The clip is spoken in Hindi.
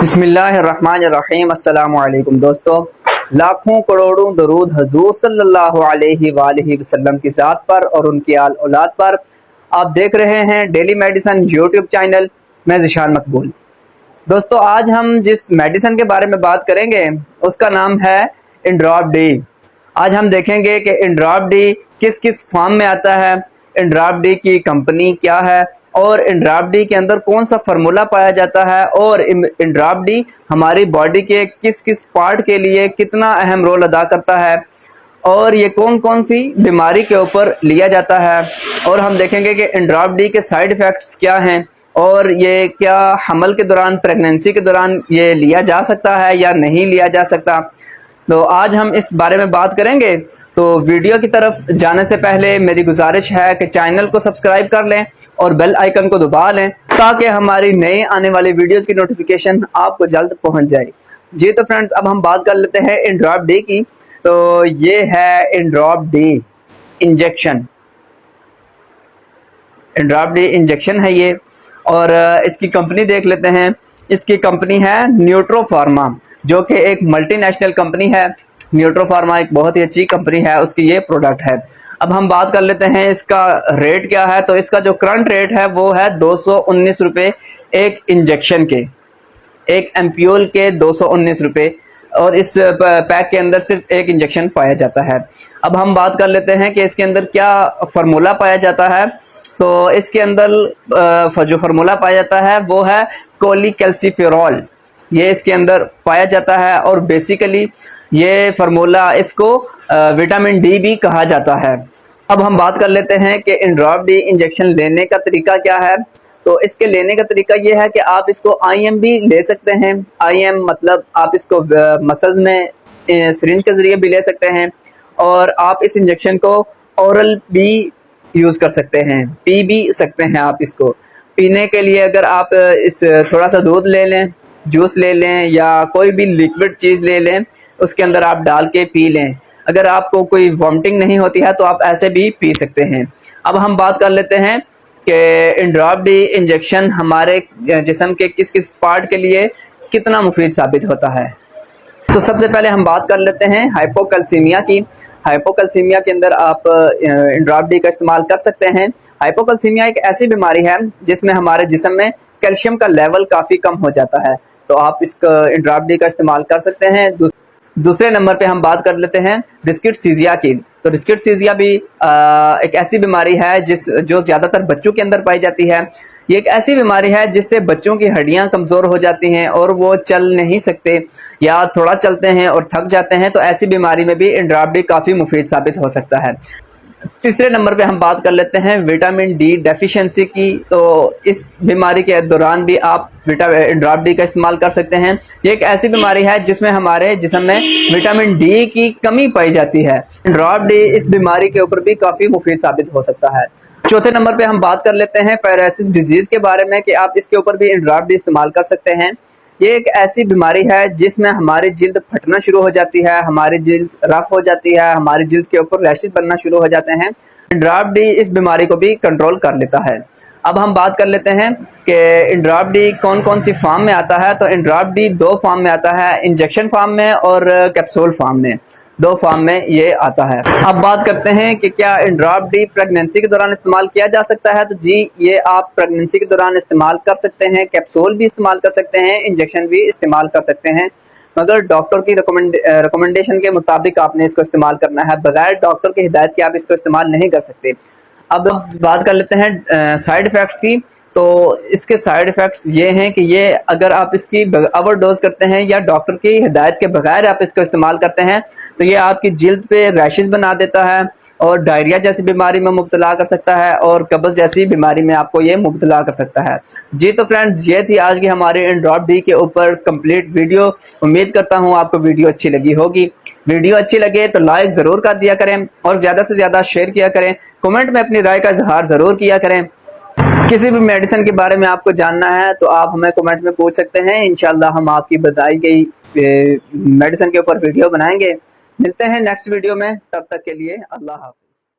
बिस्मिल्लाहिर्रहमानिर्रहीम। अस्सलामु अलैकुम दोस्तों, लाखों करोड़ों दरूद हजूर सल्लल्लाहु अलैहि वसल्लम की ज़ात पर और उनकी आल औलाद पर। आप देख रहे हैं डेली मेडिसिन यूट्यूब चैनल। मैं ज़िशान मकबूल। दोस्तों, आज हम जिस मेडिसिन के बारे में बात करेंगे उसका नाम है इंड्रॉप डी। आज हम देखेंगे कि इंड्रॉप डी किस किस फॉर्म में आता है, इंड्रॉप डी की कंपनी क्या है और इंड्रॉप डी के अंदर कौन सा फार्मूला पाया जाता है और इंड्रॉप डी हमारी बॉडी के किस किस पार्ट के लिए कितना अहम रोल अदा करता है और ये कौन कौन सी बीमारी के ऊपर लिया जाता है। और हम देखेंगे कि इंड्रॉप डी के साइड इफ़ेक्ट्स क्या हैं और ये क्या हमल के दौरान, प्रेगनेंसी के दौरान ये लिया जा सकता है या नहीं लिया जा सकता। तो आज हम इस बारे में बात करेंगे। तो वीडियो की तरफ जाने से पहले मेरी गुजारिश है कि चैनल को सब्सक्राइब कर लें और बेल आइकन को दबा लें ताकि हमारी नई आने वाली वीडियोस की नोटिफिकेशन आपको जल्द पहुंच जाए। जी तो फ्रेंड्स, अब हम बात कर लेते हैं इंड्रॉप डी की। तो ये है इंड्रॉप डी इंजेक्शन। इंड्रॉप डी इंजेक्शन है ये, और इसकी कंपनी देख लेते हैं। इसकी कंपनी है न्यूट्रोफार्मा, जो कि एक मल्टीनेशनल कंपनी है। न्यूट्रोफार्मा एक बहुत ही अच्छी कंपनी है, उसकी ये प्रोडक्ट है। अब हम बात कर लेते हैं इसका रेट क्या है। तो इसका जो करंट रेट है वो है 219 रुपये एक इंजेक्शन के, एक एम्प्यूल के 219 रुपये, और इस पैक के अंदर सिर्फ एक इंजेक्शन पाया जाता है। अब हम बात कर लेते हैं कि इसके अंदर क्या फार्मूला पाया जाता है। तो इसके अंदर जो फार्मूला पाया जाता है वो है कोलीकैल्सिफेरॉल, ये इसके अंदर पाया जाता है। और बेसिकली ये फार्मूला इसको विटामिन डी भी कहा जाता है। अब हम बात कर लेते हैं कि इंड्रॉप डी इंजेक्शन लेने का तरीका क्या है। तो इसके लेने का तरीका ये है कि आप इसको IM भी ले सकते हैं। IM मतलब आप इसको मसल्स में सिरिंज के जरिए भी ले सकते हैं, और आप इस इंजेक्शन को ओरल भी यूज़ कर सकते हैं, पी भी सकते हैं। आप इसको पीने के लिए अगर आप इस थोड़ा सा दूध ले लें, जूस ले लें या कोई भी लिक्विड चीज़ ले लें, उसके अंदर आप डाल के पी लें। अगर आपको कोई वॉमिटिंग नहीं होती है तो आप ऐसे भी पी सकते हैं। अब हम बात कर लेते हैं कि इंड्रॉप डी इंजेक्शन हमारे जिस्म के किस किस पार्ट के लिए कितना मुफीद साबित होता है। तो सबसे पहले हम बात कर लेते हैं हाइपोकैल्सीमिया की। हाइपोकैल्सीमिया के अंदर आप इंड्रॉप डी का इस्तेमाल कर सकते हैं। हाइपोकैल्सीमिया एक ऐसी बीमारी है जिसमें हमारे जिस्म में कैल्शियम का लेवल काफ़ी कम हो जाता है, तो आप इसका इंड्रॉप डी का इस्तेमाल कर सकते हैं। दूसरे नंबर पे हम बात कर लेते हैं रिस्किटसीजिया की। तो रिस्किटसीजिया भी एक ऐसी बीमारी है जो ज़्यादातर बच्चों के अंदर पाई जाती है। ये एक ऐसी बीमारी है जिससे बच्चों की हड्डियां कमज़ोर हो जाती हैं और वो चल नहीं सकते या थोड़ा चलते हैं और थक जाते हैं। तो ऐसी बीमारी में भी इंड्रॉप डी काफ़ी मुफीद साबित हो सकता है। तीसरे नंबर पे हम बात कर लेते हैं विटामिन डी डेफिशिएंसी की। तो इस बीमारी के दौरान भी आप इंड्रॉप डी का इस्तेमाल कर सकते हैं। ये एक ऐसी बीमारी है जिसमें हमारे जिस्म में विटामिन डी की कमी पाई जाती है। इंड्रॉप डी इस बीमारी के ऊपर भी काफ़ी मुफीद साबित हो सकता है। चौथे नंबर पे हम बात कर लेते हैं पैरालिसिस डिजीज़ के बारे में, कि आप इसके ऊपर भी इंड्रॉप डी इस्तेमाल कर सकते हैं। ये एक ऐसी बीमारी है जिसमें हमारी जिल्द फटना शुरू हो जाती है, हमारी जिल्द रफ हो जाती है, हमारी जिल्द के ऊपर रैशेस बनना शुरू हो जाते हैं। इंड्रॉप डी इस बीमारी को भी कंट्रोल कर लेता है। अब हम बात कर लेते हैं कि इंड्रॉप डी कौन कौन सी फॉर्म में आता है। तो इंड्रॉप डी दो फॉर्म में आता है, इंजेक्शन फॉर्म में और कैप्सूल फॉर्म में। दो फॉर्म में ये आता है। अब बात करते हैं कि क्या इंड्रॉप डी प्रेगनेंसी के दौरान इस्तेमाल किया जा सकता है। तो जी, ये आप प्रेगनेंसी के दौरान इस्तेमाल कर सकते हैं, कैप्सूल भी इस्तेमाल कर सकते हैं, इंजेक्शन भी इस्तेमाल कर सकते हैं, मगर डॉक्टर की रिकमेंडेशन के मुताबिक आपने इसको इस्तेमाल करना है। बगैर डॉक्टर की हिदायत के आप इसको इस्तेमाल नहीं कर सकते। अब बात कर लेते हैं साइड इफ़ेक्ट्स की। तो इसके साइड इफ़ेक्ट्स ये हैं कि ये अगर आप इसकी ओवरडोज करते हैं या डॉक्टर की हिदायत के बगैर आप इसको इस्तेमाल करते हैं तो ये आपकी जिल्द पे रैशेस बना देता है और डायरिया जैसी बीमारी में मुब्तला कर सकता है और कब्ज़ जैसी बीमारी में आपको ये मुब्तला कर सकता है। जी तो फ्रेंड्स, ये थी आज की हमारे इंड्रॉप डी के ऊपर कंप्लीट वीडियो। उम्मीद करता हूँ आपको वीडियो अच्छी लगी होगी। वीडियो अच्छी लगे तो लाइक ज़रूर कर दिया करें और ज़्यादा से ज़्यादा शेयर किया करें। कमेंट में अपनी राय का इजहार ज़रूर किया करें। किसी भी मेडिसिन के बारे में आपको जानना है तो आप हमें कमेंट में पूछ सकते हैं। इंशाल्लाह हम आपकी बताई गई मेडिसिन के ऊपर वीडियो बनाएंगे। मिलते हैं नेक्स्ट वीडियो में, तब तक के लिए अल्लाह हाफिज़।